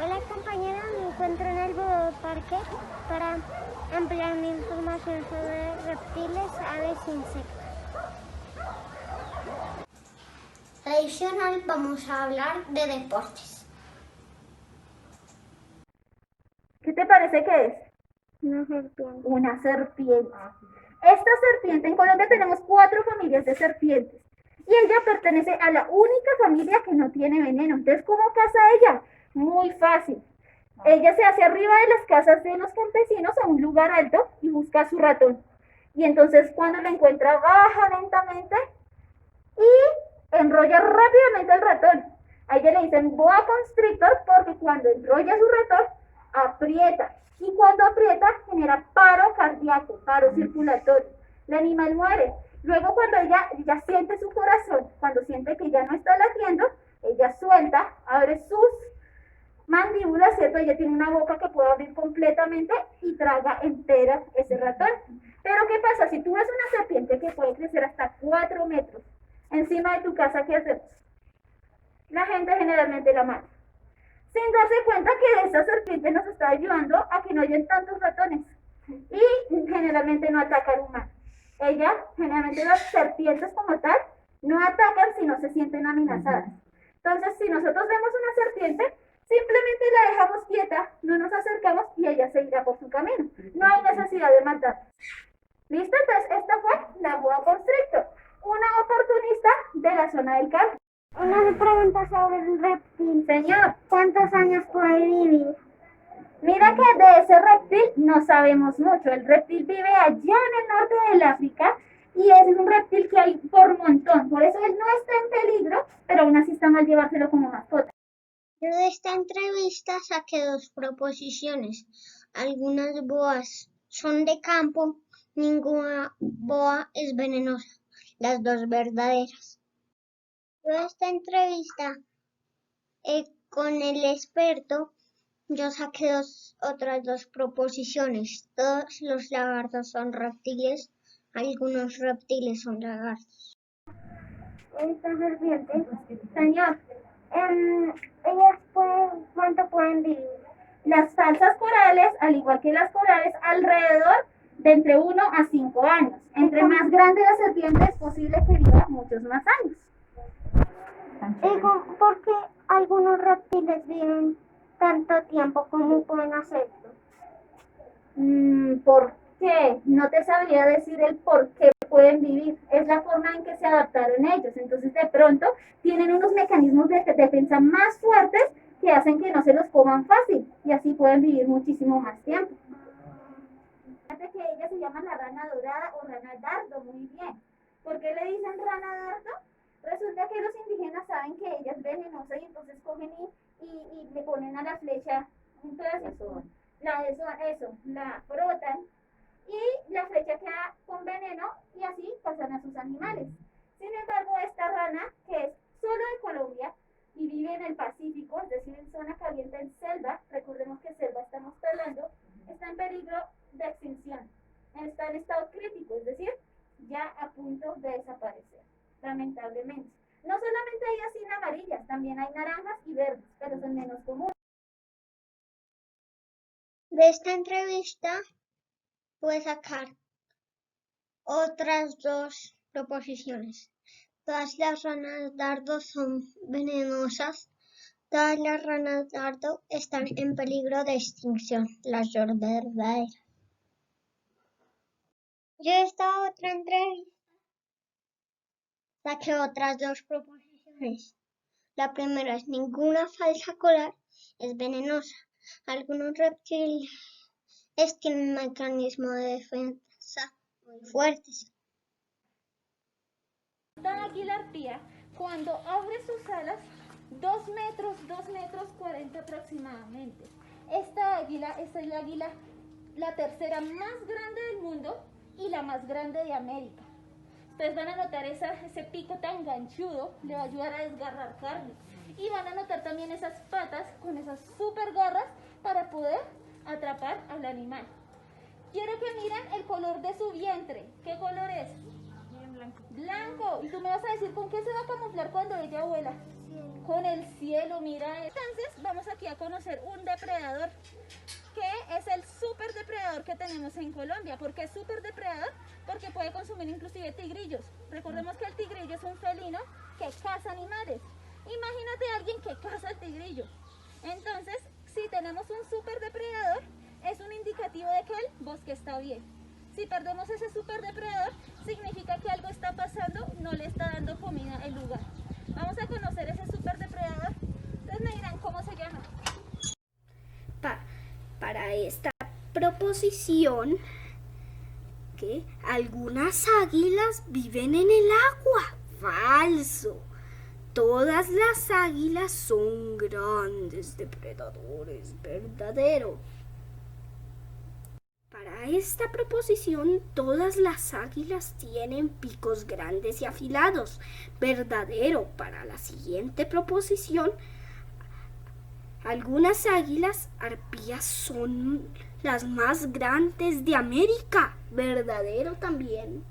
Hola compañera, me encuentro en el Parque para ampliar mi información sobre reptiles, aves e insectos. Adicional, vamos a hablar de deportes. ¿Qué te parece que es? Una serpiente. Una serpiente. Esta serpiente, en Colombia tenemos 4 familias de serpientes y ella pertenece a la única familia que no tiene veneno. Entonces, ¿cómo caza ella? Muy fácil. Ella se hace arriba de las casas de los campesinos a un lugar alto y busca a su ratón. Y entonces cuando lo encuentra baja lentamente y enrolla rápidamente el ratón. A ella le dicen boa constrictor porque cuando enrolla su ratón aprieta. Y cuando aprieta genera paro cardíaco, paro circulatorio. El animal muere. Luego cuando ella siente su corazón, cuando siente que ya no está latiendo, ella suelta, abre sus mandíbulas, ¿cierto? Ella tiene una boca que puede abrir completamente y traga entera ese ratón. Pero ¿qué pasa? Si tú ves una serpiente que puede crecer hasta 4 metros encima de tu casa, ¿qué hacemos? La gente generalmente la mata. Sin darse cuenta que esa serpiente nos está ayudando a que no hayan tantos ratones. Y generalmente no ataca al humano. Generalmente las serpientes como tal, no atacan si no se sienten amenazadas. Entonces, si nosotros vemos una serpiente, simplemente la dejamos quieta, no nos acercamos y ella seguirá por su camino. No hay necesidad de matar. ¿Listo? Entonces, esta fue la boa constrictor, una oportunista de la zona del campo. Una pregunta sobre el reptil. Señor, ¿Cuántos años puede vivir? mira que de ese reptil no sabemos mucho. El reptil vive allá en el norte del África y es un reptil que hay por montón. Por eso él no está en peligro, pero aún así está mal llevárselo como mascota. Yo de esta entrevista saqué 2 proposiciones. Algunas boas son de campo, ninguna boa es venenosa. Las 2 verdaderas. Yo de esta entrevista con el experto, yo saqué otras 2 proposiciones. Todos los lagartos son reptiles, algunos reptiles son lagartos. Esta serpiente, Señor, ¿cuánto pueden vivir? las salsas corales, al igual que las corales, alrededor de entre 1 a 5 años. Entre más grande la serpiente es posible que viva muchos más años. ¿Por qué algunos reptiles viven tanto tiempo? ¿Cómo pueden hacerlo? ¿Por qué? No te sabría decir el por qué pueden vivir. Es la forma en que se adaptaron ellos. Entonces, de pronto, tienen unos mecanismos de defensa más fuertes que hacen que no se los coman fácil y así pueden vivir muchísimo más tiempo. Fíjate que ella se llama la rana dorada o rana dardo, muy bien. ¿Por qué le dicen rana dardo? Resulta que los indígenas saben que ella es venenosa y entonces cogen y le ponen a la flecha un pedacito, la frotan y la flecha queda con veneno y así pasan a sus animales. Sin embargo, esta rana, que es solo de Colombia y vive en el Pacífico, es decir, en zona caliente, en selva, recordemos que selva estamos hablando, está en peligro de extinción. Está en estado crítico, es decir, ya a punto de desaparecer, lamentablemente. No solamente hay así amarillas, también hay naranjas y verdes, pero son menos comunes. De esta entrevista pude sacar otras 2 proposiciones. Todas las ranas dardo son venenosas. Todas las ranas dardo están en peligro de extinción. Las 2 verdaderas. Yo de esta otra entrevista saqué otras 2 proposiciones. La primera es: ninguna falsa coral es venenosa. Algunos reptiles tienen mecanismos de defensa muy fuertes. La águila arpía, cuando abre sus alas, 2 metros 40 aproximadamente. Esta águila es el águila, la tercera más grande del mundo y la más grande de América. Ustedes van a notar ese pico tan ganchudo, le va a ayudar a desgarrar carne. Y van a notar también esas patas con esas super garras para poder atrapar al animal. Quiero que miren el color de su vientre. ¿Qué color es? blanco? Blanco. ¿Y tú me vas a decir con qué se va a camuflar cuando ella vuela? Con el cielo, mira. Entonces vamos aquí a conocer un depredador, que es el super depredador que tenemos en Colombia. ¿Por qué es super depredador? Porque puede consumir inclusive tigrillos. Recordemos que el tigrillo es un felino que caza animales. Imagínate a alguien que caza al tigrillo. Entonces, si tenemos un super depredador, es un indicativo de que el bosque está bien. Si perdemos ese super depredador, significa que algo está pasando, no le está dando comida el lugar. Vamos a conocer ese super depredador. Entonces me dirán cómo se llama. Para esta proposición, que algunas águilas viven en el agua. Falso. Todas las águilas son grandes depredadores. Verdadero. Para esta proposición, todas las águilas tienen picos grandes y afilados. Verdadero. Para la siguiente proposición, algunas águilas arpías son las más grandes de América. Verdadero también.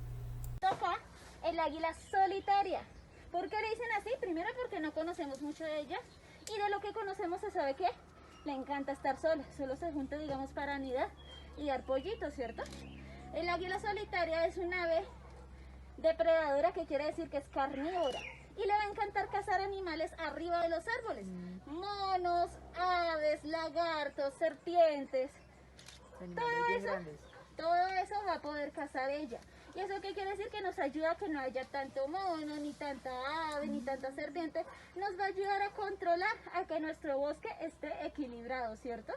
Toca el águila solitaria. ¿Por qué le dicen así? Primero porque no conocemos mucho de ella, y de lo que conocemos se sabe que le encanta estar sola. Solo se junta, digamos, para anidar y dar pollitos, ¿cierto? El águila solitaria es un ave depredadora, que quiere decir que es carnívora, y le va a encantar cazar animales arriba de los árboles. Monos, aves, lagartos, serpientes, todo eso va a poder cazar ella. ¿Y eso qué quiere decir? Que nos ayuda a que no haya tanto mono, ni tanta ave, ni tanta serpiente. Nos va a ayudar a controlar, a que nuestro bosque esté equilibrado, ¿cierto?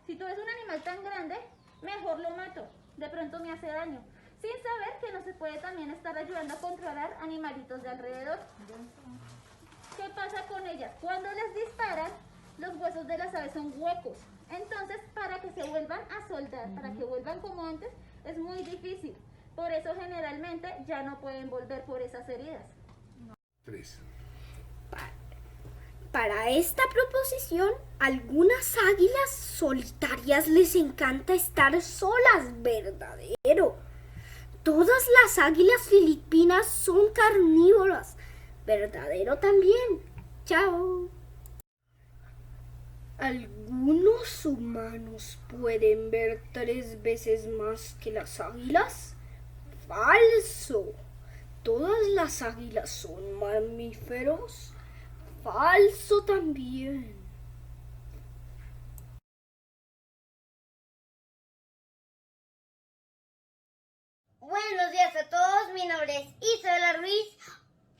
Si tú ves un animal tan grande, mejor lo mato. De pronto me hace daño. Sin saber que no se puede también estar ayudando a controlar animalitos de alrededor. ¿Qué pasa con ellas? Cuando les disparan, los huesos de las aves son huecos. Entonces, para que se vuelvan a soldar, para que vuelvan como antes, es muy difícil. Por eso generalmente ya no pueden volver por esas heridas. 3. Para esta proposición, algunas águilas solitarias les encanta estar solas. Verdadero. Todas las águilas filipinas son carnívoras. Verdadero también. Chao. ¿Algunos humanos pueden ver 3 veces más que las águilas? Falso. ¿Todas las águilas son mamíferos? Falso también. Buenos días a todos, mi nombre es Isabela Ruiz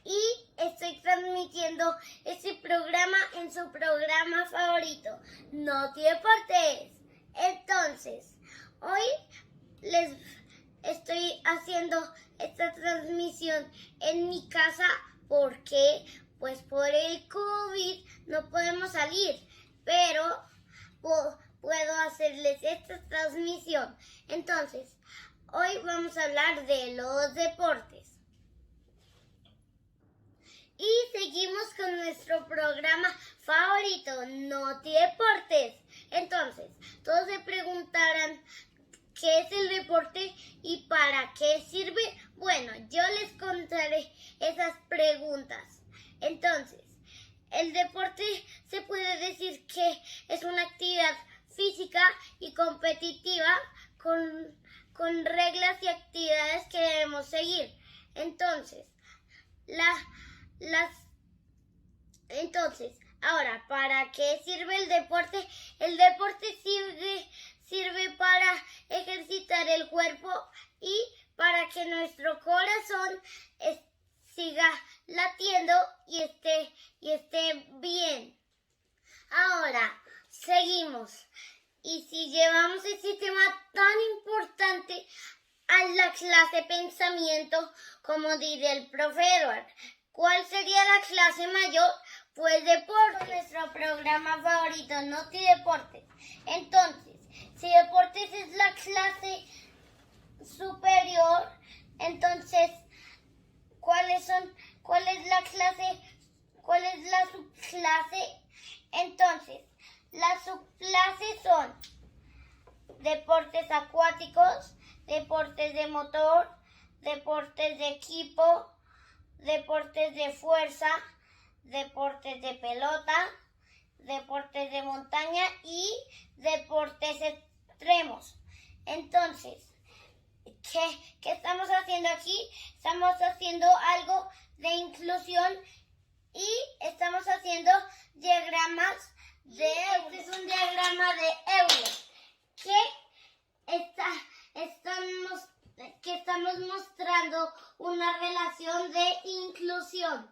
y estoy transmitiendo este programa en su programa favorito, Noti Deportes. Entonces, hoy les estoy haciendo esta transmisión en mi casa porque pues por el COVID no podemos salir, pero puedo hacerles esta transmisión. Entonces, hoy vamos a hablar de los deportes. Y seguimos con nuestro programa favorito, Noti Deportes. Entonces, todos se preguntarán, ¿qué es el deporte y para qué sirve? Bueno, yo les contaré esas preguntas. Entonces, el deporte se puede decir que es una actividad física y competitiva con reglas y actividades que debemos seguir. Entonces, ahora, ¿para qué sirve el deporte? El deporte sirve para ejercitar el cuerpo y para que nuestro corazón siga latiendo y esté bien. Ahora, seguimos. Y si llevamos este tema tan importante a la clase pensamiento, como diría el profe Edward, ¿cuál sería la clase mayor? Pues deporte. Nuestro programa favorito, Noti Deportes. Entonces, si deportes es la clase superior, entonces, ¿cuál es la subclase? Entonces, las subclases son deportes acuáticos, deportes de motor, deportes de equipo, deportes de fuerza, deportes de pelota, deportes de montaña y deportes extremos. Entonces, ¿qué estamos haciendo aquí? Estamos haciendo algo de inclusión y estamos haciendo diagramas de Euler. Este es un diagrama de Euler que estamos mostrando una relación de inclusión.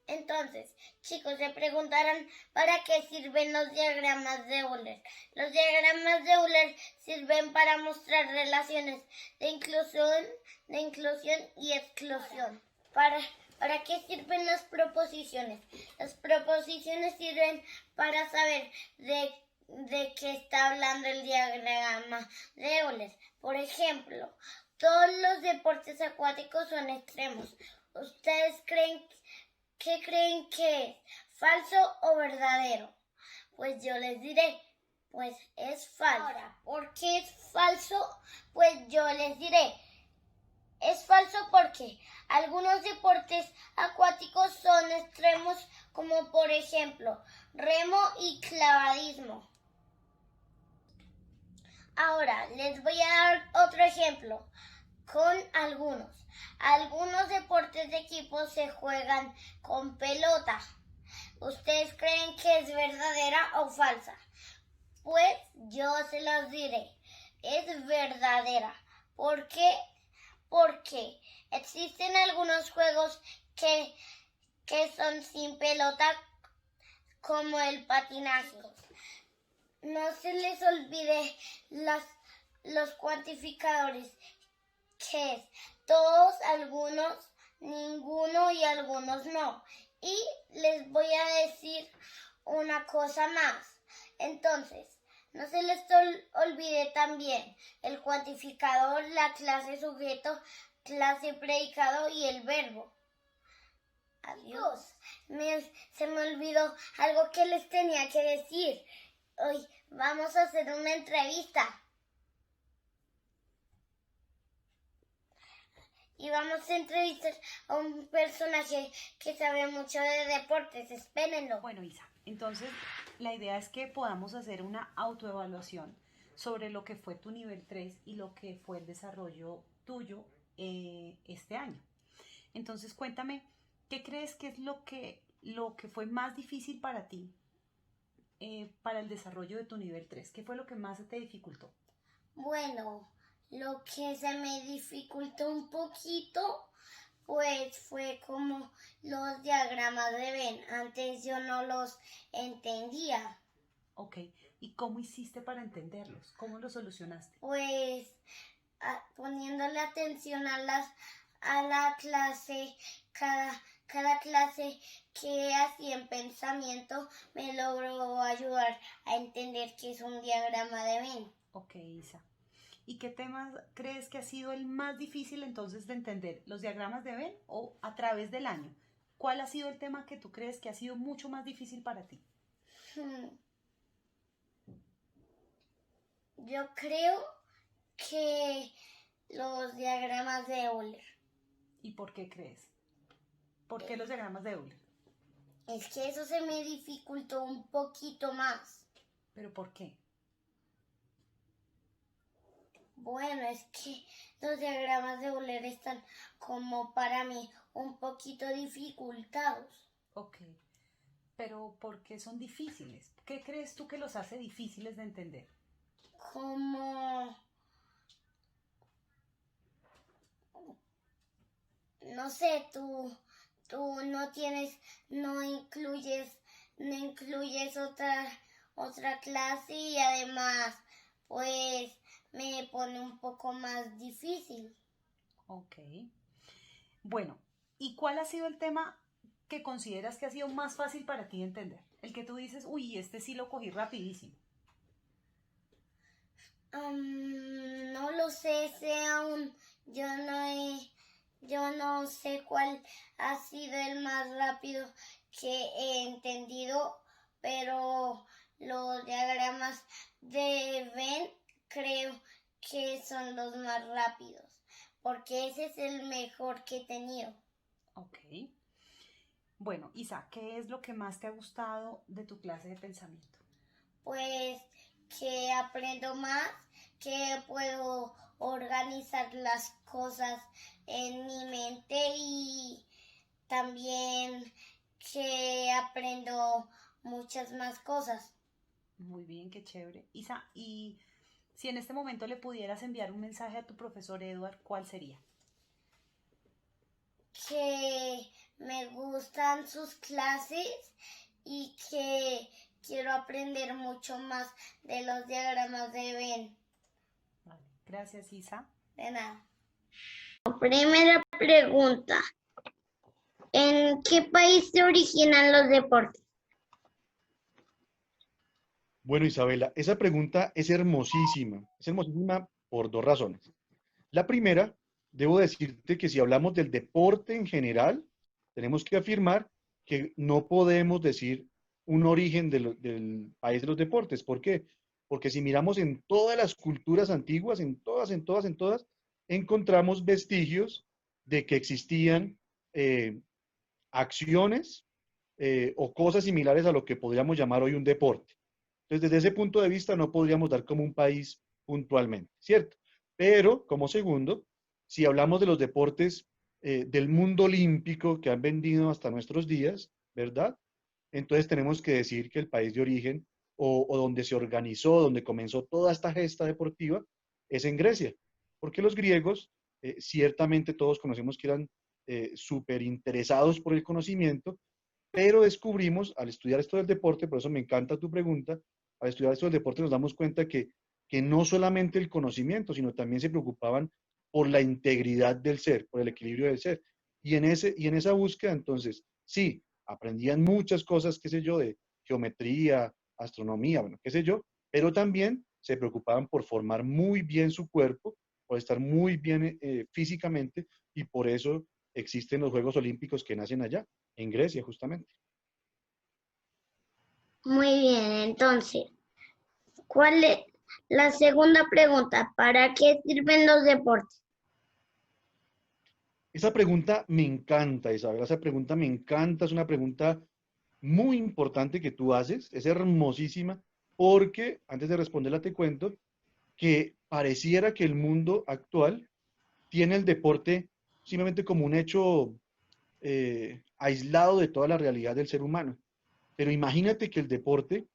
Entonces, chicos, se preguntarán ¿para qué sirven los diagramas de Euler? Los diagramas de Euler sirven para mostrar relaciones de inclusión y exclusión. ¿Para qué sirven las proposiciones? Las proposiciones sirven para saber de qué está hablando el diagrama de Euler. Por ejemplo, todos los deportes acuáticos son extremos. ¿Ustedes qué creen que es? ¿Falso o verdadero? Pues yo les diré, pues es falso. Ahora, ¿por qué es falso? Pues yo les diré, es falso porque algunos deportes acuáticos son extremos, como por ejemplo remo y clavadismo. Ahora les voy a dar otro ejemplo con algunos. Algunos deportes de equipo se juegan con pelota. ¿Ustedes creen que es verdadera o falsa? Pues yo se los diré, es verdadera. ¿Por qué? Porque existen algunos juegos que son sin pelota, como el patinaje. No se les olvide los cuantificadores, que es todos, algunos, ninguno y algunos no. Y les voy a decir una cosa más. Entonces, no se les olvide también el cuantificador, la clase sujeto, clase predicado y el verbo. Adiós. Se me olvidó algo que les tenía que decir. Hoy vamos a hacer una entrevista. Y vamos a entrevistar a un personaje que sabe mucho de deportes. Espérenlo. Bueno, Isa, entonces la idea es que podamos hacer una autoevaluación sobre lo que fue tu nivel 3 y lo que fue el desarrollo tuyo este año. Entonces, cuéntame, ¿qué crees que es lo que fue más difícil para ti para el desarrollo de tu nivel 3? ¿Qué fue lo que más te dificultó? Bueno, lo que se me dificultó un poquito, pues fue como los diagramas de Venn. Antes yo no los entendía. Ok, ¿y cómo hiciste para entenderlos? ¿Cómo los solucionaste? Pues poniéndole atención a la clase, cada clase que hacía en pensamiento me logró ayudar a entender qué es un diagrama de Venn. Ok, Isa. ¿Y qué temas crees que ha sido el más difícil entonces de entender? ¿Los diagramas de Venn o a través del año? ¿Cuál ha sido el tema que tú crees que ha sido mucho más difícil para ti? Yo creo que los diagramas de Euler. ¿Y por qué crees? ¿Por qué los diagramas de Euler? Es que eso se me dificultó un poquito más. ¿Pero por qué? Bueno, es que los diagramas de Euler están como para mí un poquito dificultados. Ok, pero ¿por qué son difíciles? ¿Qué crees tú que los hace difíciles de entender? Como... no sé, tú no incluyes otra clase y además, pues, me pone un poco más difícil. Ok. Bueno, ¿y cuál ha sido el tema que consideras que ha sido más fácil para ti de entender? El que tú dices, uy, este sí lo cogí rapidísimo. No lo sé, yo no sé cuál ha sido el más rápido que he entendido, pero los diagramas de Venn creo que son los más rápidos, porque ese es el mejor que he tenido. Ok. Bueno, Isa, ¿qué es lo que más te ha gustado de tu clase de pensamiento? Pues que aprendo más, que puedo organizar las cosas en mi mente y también que aprendo muchas más cosas. Muy bien, qué chévere. Isa, y si en este momento le pudieras enviar un mensaje a tu profesor Edward, ¿cuál sería? Que me gustan sus clases y que quiero aprender mucho más de los diagramas de Venn. Vale, gracias, Isa. De nada. Primera pregunta. ¿En qué país se originan los deportes? Bueno, Isabela, esa pregunta es hermosísima. Es hermosísima por dos razones. La primera, debo decirte que si hablamos del deporte en general, tenemos que afirmar que no podemos decir un origen del país de los deportes. ¿Por qué? Porque si miramos en todas las culturas antiguas, en todas, encontramos vestigios de que existían acciones o cosas similares a lo que podríamos llamar hoy un deporte. Entonces, desde ese punto de vista, no podríamos dar como un país puntualmente, ¿cierto? Pero, como segundo, si hablamos de los deportes del mundo olímpico que han venido hasta nuestros días, ¿verdad? Entonces tenemos que decir que el país de origen o donde se organizó, donde comenzó toda esta gesta deportiva, es en Grecia. Porque los griegos, ciertamente todos conocemos que eran súper interesados por el conocimiento, pero descubrimos al estudiar esto del deporte, por eso me encanta tu pregunta, al estudiar esto del deporte nos damos cuenta que no solamente el conocimiento, sino también se preocupaban por la integridad del ser, por el equilibrio del ser. Y en esa búsqueda, entonces, sí, aprendían muchas cosas, qué sé yo, de geometría, astronomía, bueno, qué sé yo, pero también se preocupaban por formar muy bien su cuerpo, por estar muy bien físicamente, y por eso existen los Juegos Olímpicos que nacen allá en Grecia, justamente. Muy bien, entonces, ¿cuál es la segunda pregunta? ¿Para qué sirven los deportes? Esa pregunta me encanta, Isabel, esa pregunta me encanta, es una pregunta muy importante que tú haces, es hermosísima, porque antes de responderla te cuento que pareciera que el mundo actual tiene el deporte simplemente como un hecho aislado de toda la realidad del ser humano. Pero imagínate que el deporte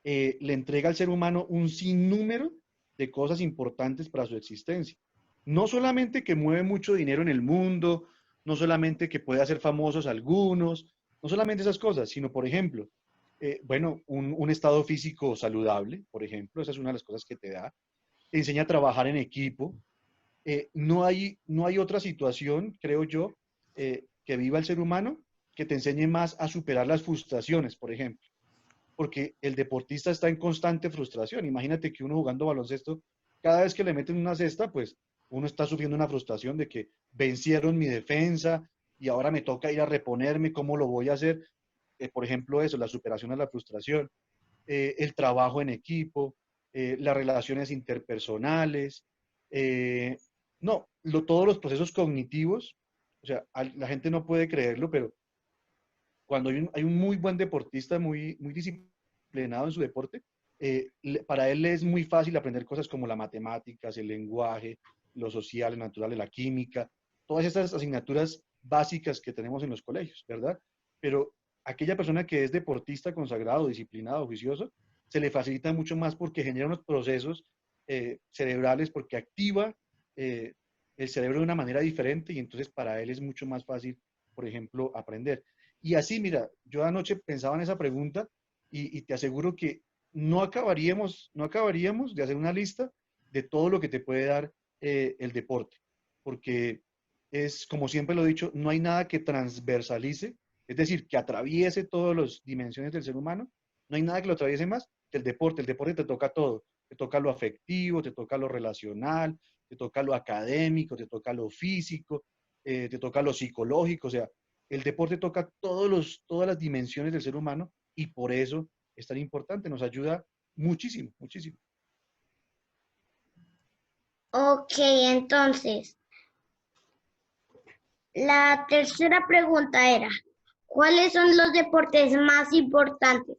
le entrega al ser humano un sinnúmero de cosas importantes para su existencia. No solamente que mueve mucho dinero en el mundo, no solamente que puede hacer famosos algunos, no solamente esas cosas, sino, por ejemplo, bueno, un estado físico saludable, por ejemplo, esa es una de las cosas que te da. Te enseña a trabajar en equipo. No hay otra situación, creo yo, que viva el ser humano que te enseñe más a superar las frustraciones, por ejemplo, porque el deportista está en constante frustración. Imagínate que uno jugando baloncesto, cada vez que le meten una cesta, pues uno está sufriendo una frustración de que vencieron mi defensa y ahora me toca ir a reponerme, ¿cómo lo voy a hacer? Por ejemplo, eso, la superación de la frustración, el trabajo en equipo, las relaciones interpersonales, eh, no, todos los procesos cognitivos, o sea, la gente no puede creerlo, pero cuando hay un muy buen deportista, muy disciplinado en su deporte, para él es muy fácil aprender cosas como las matemáticas, el lenguaje, lo social, lo natural, la química, todas estas asignaturas básicas que tenemos en los colegios, ¿verdad? Pero aquella persona que es deportista consagrado, disciplinado, juicioso, se le facilita mucho más porque genera unos procesos cerebrales, porque activa eh, el cerebro de una manera diferente y entonces para él es mucho más fácil, por ejemplo, aprender. Y así, mira, yo anoche pensaba en esa pregunta y te aseguro que no acabaríamos de hacer una lista de todo lo que te puede dar el deporte, porque es, como siempre lo he dicho, no hay nada que transversalice, es decir, que atraviese todas las dimensiones del ser humano, no hay nada que lo atraviese más que el deporte te toca todo, te toca lo afectivo, te toca lo relacional, te toca lo académico, te toca lo físico, te toca lo psicológico, o sea, el deporte toca todas las dimensiones del ser humano y por eso es tan importante, nos ayuda muchísimo, muchísimo. Ok, entonces, la tercera pregunta era, ¿cuáles son los deportes más importantes?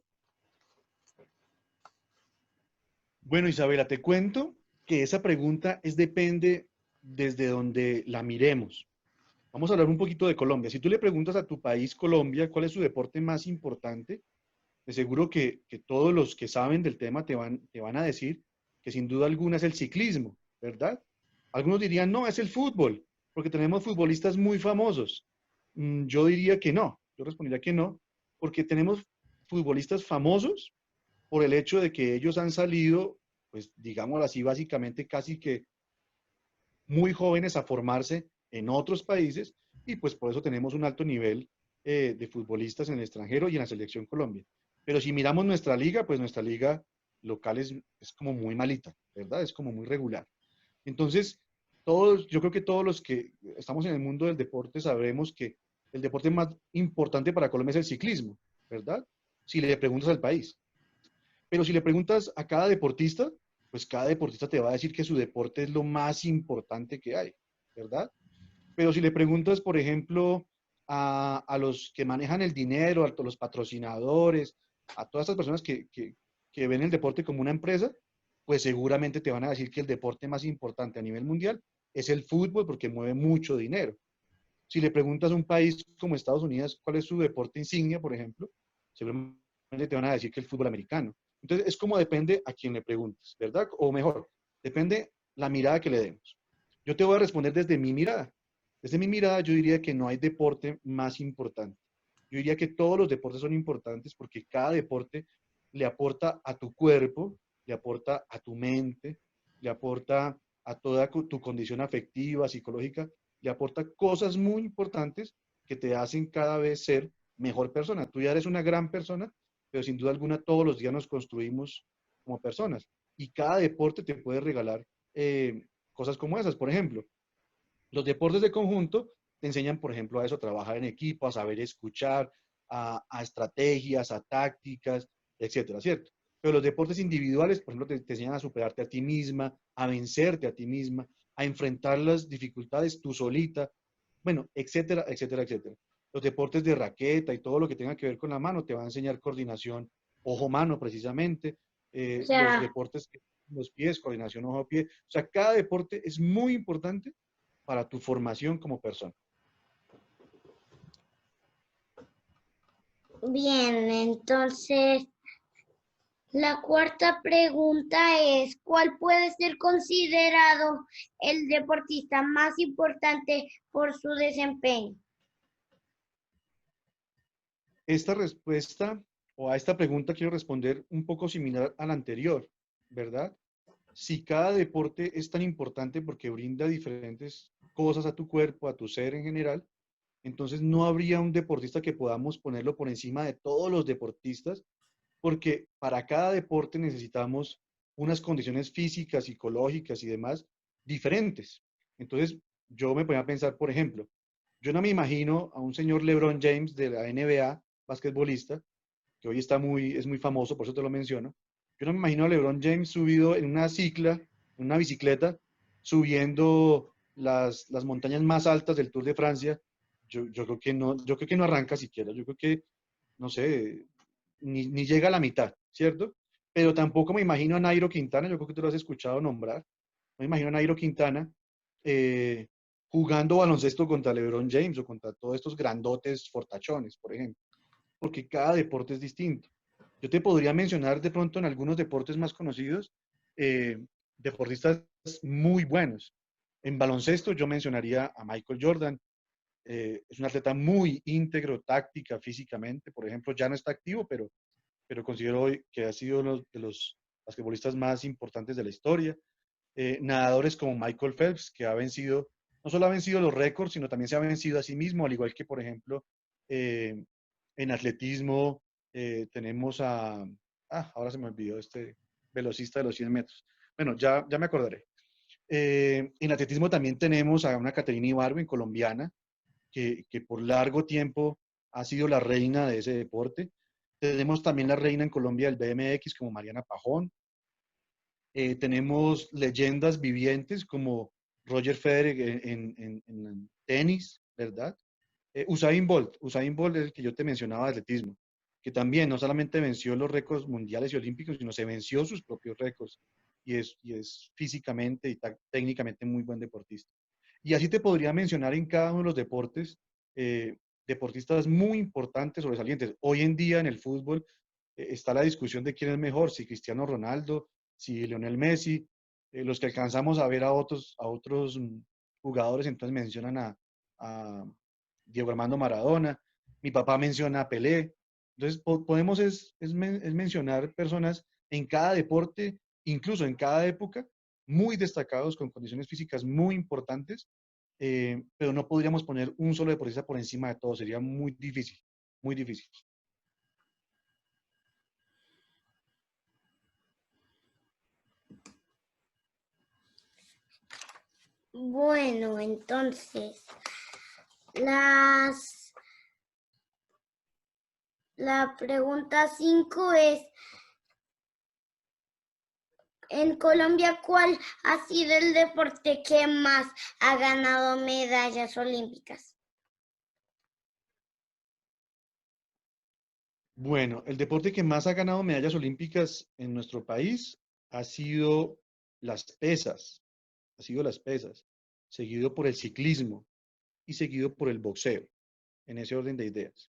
Bueno, Isabela, te cuento que esa pregunta depende desde donde la miremos. Vamos a hablar un poquito de Colombia. Si tú le preguntas a tu país, Colombia, cuál es su deporte más importante, de seguro que todos los que saben del tema te van a decir que sin duda alguna es el ciclismo, ¿verdad? Algunos dirían, no, es el fútbol, porque tenemos futbolistas muy famosos. Yo diría que no, yo respondería que no, porque tenemos futbolistas famosos por el hecho de que ellos han salido, pues digámoslo así, básicamente casi que muy jóvenes a formarse en otros países y pues por eso tenemos un alto nivel de futbolistas en el extranjero y en la selección Colombia. Pero si miramos nuestra liga, pues nuestra liga local es como muy malita, ¿verdad? Es como muy regular. Entonces, yo creo que todos los que estamos en el mundo del deporte sabremos que el deporte más importante para Colombia es el ciclismo, ¿verdad? Si le preguntas al país. Pero si le preguntas a cada deportista, pues cada deportista te va a decir que su deporte es lo más importante que hay, ¿verdad? Pero si le preguntas, por ejemplo, a los que manejan el dinero, a los patrocinadores, a todas estas personas que ven el deporte como una empresa, pues seguramente te van a decir que el deporte más importante a nivel mundial es el fútbol porque mueve mucho dinero. Si le preguntas a un país como Estados Unidos cuál es su deporte insignia, por ejemplo, seguramente te van a decir que el fútbol americano. Entonces, es como depende a quién le preguntes, ¿verdad? O mejor, depende la mirada que le demos. Yo te voy a responder desde mi mirada. Desde mi mirada, yo diría que no hay deporte más importante. Yo diría que todos los deportes son importantes porque cada deporte le aporta a tu cuerpo, le aporta a tu mente, le aporta a toda tu condición afectiva, psicológica, le aporta cosas muy importantes que te hacen cada vez ser mejor persona. Tú ya eres una gran persona, pero sin duda alguna todos los días nos construimos como personas. Y cada deporte te puede regalar cosas como esas. Por ejemplo, los deportes de conjunto te enseñan, por ejemplo, a eso, a trabajar en equipo, a saber escuchar, a estrategias, a tácticas, etcétera, ¿cierto? Pero los deportes individuales, por ejemplo, te enseñan a superarte a ti misma, a vencerte a ti misma, a enfrentar las dificultades tú solita, bueno, etcétera, etcétera, etcétera. Los deportes de raqueta y todo lo que tenga que ver con la mano te va a enseñar coordinación ojo-mano precisamente, O los sea, deportes los pies, coordinación ojo-pie. O sea, cada deporte es muy importante para tu formación como persona. bien, entonces la cuarta pregunta es, ¿cuál puede ser considerado el deportista más importante por su desempeño? Esta respuesta o a esta pregunta quiero responder un poco similar a la anterior, ¿verdad? Si cada deporte es tan importante porque brinda diferentes cosas a tu cuerpo, a tu ser en general, entonces no habría un deportista que podamos ponerlo por encima de todos los deportistas, porque para cada deporte necesitamos unas condiciones físicas, psicológicas y demás diferentes. Entonces, yo me ponía a pensar, por ejemplo, yo no me imagino a un señor LeBron James de la NBA, basquetbolista, que hoy es muy famoso, por eso te lo menciono. Yo no me imagino a LeBron James subido en una cicla, en una bicicleta, subiendo las montañas más altas del Tour de Francia. Yo creo que no, yo creo que no arranca siquiera. Yo creo que, no sé, ni llega a la mitad, ¿cierto? Pero tampoco me imagino a Nairo Quintana, yo creo que tú lo has escuchado nombrar. No me imagino a Nairo Quintana eh, jugando baloncesto contra LeBron James o contra todos estos grandotes fortachones, por ejemplo, porque cada deporte es distinto. Yo te podría mencionar de pronto en algunos deportes más conocidos, eh, deportistas muy buenos. En baloncesto yo mencionaría a Michael Jordan, es un atleta muy íntegro, táctica, físicamente, por ejemplo, ya no está activo, pero considero hoy que ha sido uno de los basquetbolistas más importantes de la historia. Nadadores como Michael Phelps, que ha vencido, no solo ha vencido los récords, sino también se ha vencido a sí mismo, al igual que, por ejemplo, eh, en atletismo tenemos ahora se me olvidó este velocista de los 100 metros. Bueno, ya me acordaré. En atletismo también tenemos a una Caterina Ibargüen, colombiana, que por largo tiempo ha sido la reina de ese deporte. Tenemos también la reina en Colombia del BMX como Mariana Pajón. Tenemos leyendas vivientes como Roger Federer en tenis, ¿verdad? Usain Bolt es el que yo te mencionaba de atletismo, que también no solamente venció los récords mundiales y olímpicos, sino se venció sus propios récords y es físicamente y técnicamente muy buen deportista. Y así te podría mencionar en cada uno de los deportes, deportistas muy importantes, sobresalientes. Hoy en día en el fútbol está la discusión de quién es mejor, si Cristiano Ronaldo, si Lionel Messi, los que alcanzamos a ver a otros jugadores, entonces mencionan a Diego Armando Maradona, mi papá menciona a Pelé, entonces podemos es mencionar personas en cada deporte, incluso en cada época, muy destacados, con condiciones físicas muy importantes, pero no podríamos poner un solo deportista por encima de todo, sería muy difícil, muy difícil. Bueno, entonces, las, la pregunta 5 es, en Colombia, ¿cuál ha sido el deporte que más ha ganado medallas olímpicas? Bueno, el deporte que más ha ganado medallas olímpicas en nuestro país ha sido las pesas, ha sido las pesas, seguido por el ciclismo y seguido por el boxeo, en ese orden de ideas.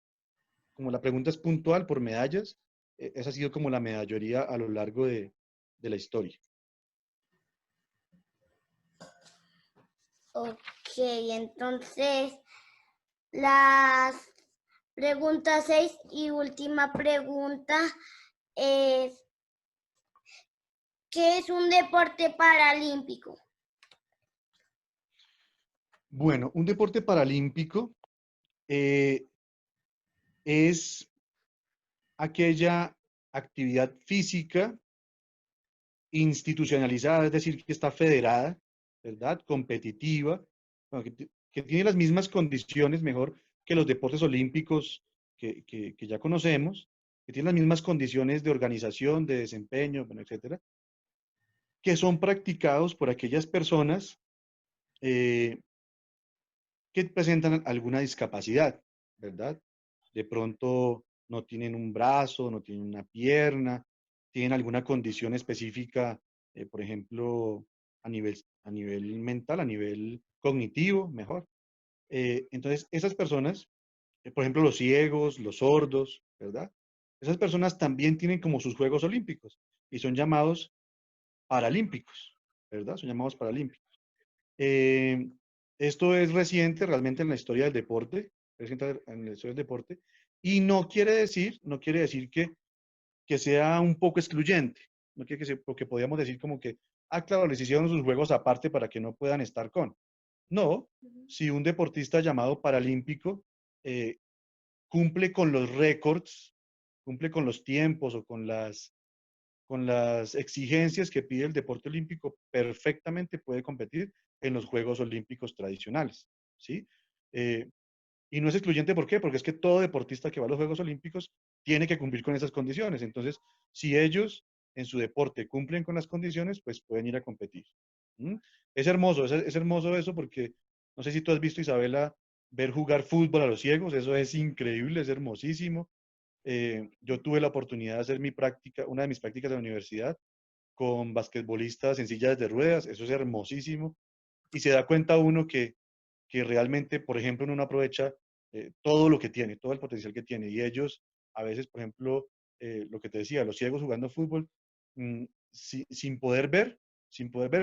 Como la pregunta es puntual por medallas, esa ha sido como la medallería a lo largo de la historia. Ok, entonces, las pregunta 6 y última pregunta es, ¿qué es un deporte paralímpico? Bueno, un deporte paralímpico es aquella actividad física institucionalizada, es decir, que está federada, ¿verdad? Competitiva, bueno, que tiene las mismas condiciones, mejor que los deportes olímpicos que ya conocemos, que tiene las mismas condiciones de organización, de desempeño, bueno, etcétera, que son practicados por aquellas personas eh, que presentan alguna discapacidad, ¿verdad? De pronto no tienen un brazo, no tienen una pierna, tienen alguna condición específica, por ejemplo, a nivel mental, a nivel cognitivo, mejor. Entonces, esas personas, por ejemplo, los ciegos, los sordos, ¿verdad? Esas personas también tienen como sus Juegos Olímpicos y son llamados paralímpicos, ¿verdad? Son llamados paralímpicos. Eh, Esto es reciente realmente en la historia del deporte, reciente en la historia del deporte, y no quiere decir que sea un poco excluyente, no quiere que sea, porque podríamos decir como que, ah, claro, les hicieron sus juegos aparte para que no puedan estar con. No, si un deportista llamado paralímpico eh, cumple con los récords, cumple con los tiempos o con las exigencias que pide el deporte olímpico, perfectamente puede competir en los Juegos Olímpicos tradicionales, ¿sí? Eh, y no es excluyente, ¿por qué? Porque es que todo deportista que va a los Juegos Olímpicos tiene que cumplir con esas condiciones. Entonces, si ellos en su deporte cumplen con las condiciones, pues pueden ir a competir. ¿Mm? Es hermoso eso porque no sé si tú has visto, Isabela, ver jugar fútbol a los ciegos, eso es increíble, es hermosísimo. Yo tuve la oportunidad de hacer una de mis prácticas de la universidad con basquetbolistas en sillas de ruedas, eso es hermosísimo, y se da cuenta uno que realmente, por ejemplo, uno no aprovecha todo lo que tiene, todo el potencial que tiene, y ellos, a veces, por ejemplo, lo que te decía, los ciegos jugando fútbol, sin poder ver,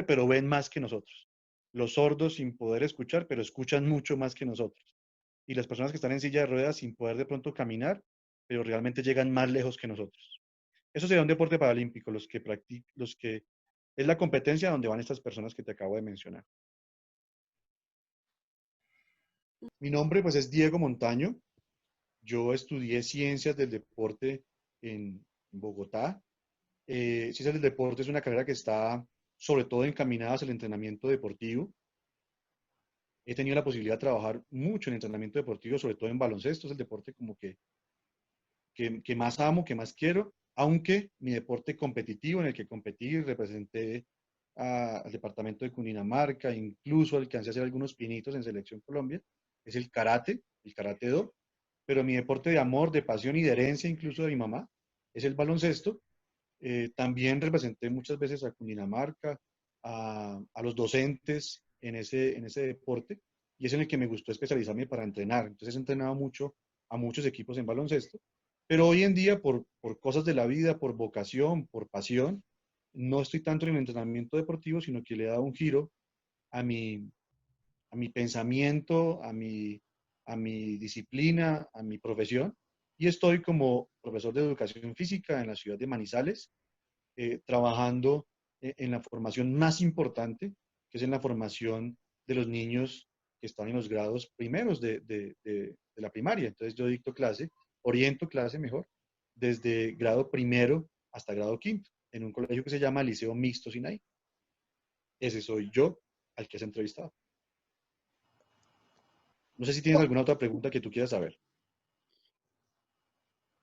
pero ven más que nosotros. Los sordos sin poder escuchar, pero escuchan mucho más que nosotros. Y las personas que están en silla de ruedas sin poder de pronto caminar, pero realmente llegan más lejos que nosotros. Eso sería un deporte paralímpico, los que es la competencia donde van estas personas que te acabo de mencionar. Mi nombre pues es Diego Montaño. Yo estudié ciencias del deporte en Bogotá. Ciencias del deporte es una carrera que está sobre todo encaminada hacia el entrenamiento deportivo. He tenido la posibilidad de trabajar mucho en entrenamiento deportivo, sobre todo en baloncesto, es el deporte como que más amo, que más quiero. aunque mi deporte competitivo en el que competí, representé al departamento de Cundinamarca, incluso alcancé a hacer algunos pinitos en Selección Colombia, es el karate do, pero mi deporte de amor, de pasión y de herencia incluso de mi mamá es el baloncesto. También representé muchas veces a Cundinamarca, a los docentes en ese deporte, y es en el que me gustó especializarme para entrenar. Entonces he entrenado mucho a muchos equipos en baloncesto, pero hoy en día por cosas de la vida, por vocación, por pasión, no estoy tanto en el entrenamiento deportivo, sino que le he dado un giro a mi pensamiento, a mi disciplina, a mi profesión, y estoy como profesor de educación física en la ciudad de Manizales, trabajando en la formación más importante, que es en la formación de los niños que están en los grados primeros de la primaria. Entonces yo dicto clase, oriento clase mejor, desde grado primero hasta grado quinto, en un colegio que se llama Liceo Mixto Sinaí. Ese soy yo al que has entrevistado. No sé si tienes alguna otra pregunta que tú quieras saber.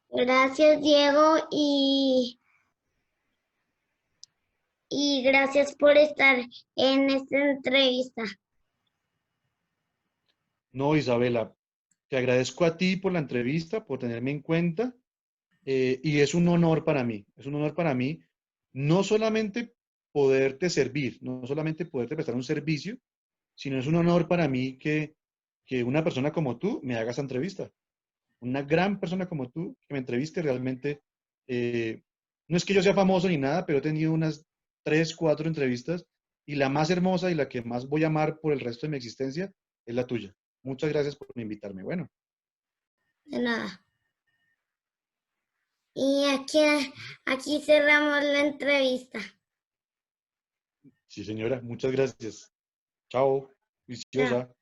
Gracias, Diego, y gracias por estar en esta entrevista. No, Isabela, te agradezco a ti por la entrevista, por tenerme en cuenta, y es un honor para mí, es un honor para mí no solamente poderte servir, no solamente poderte prestar un servicio, sino es un honor para mí que una persona como tú me haga esa entrevista. Una gran persona como tú que me entreviste realmente, no es que yo sea famoso ni nada, pero he tenido unas 3, 4 entrevistas y la más hermosa y la que más voy a amar por el resto de mi existencia es la tuya. Muchas gracias por invitarme. Bueno, De nada. Y aquí cerramos la entrevista. sí señora, muchas gracias. Chao, Chao. viciosa.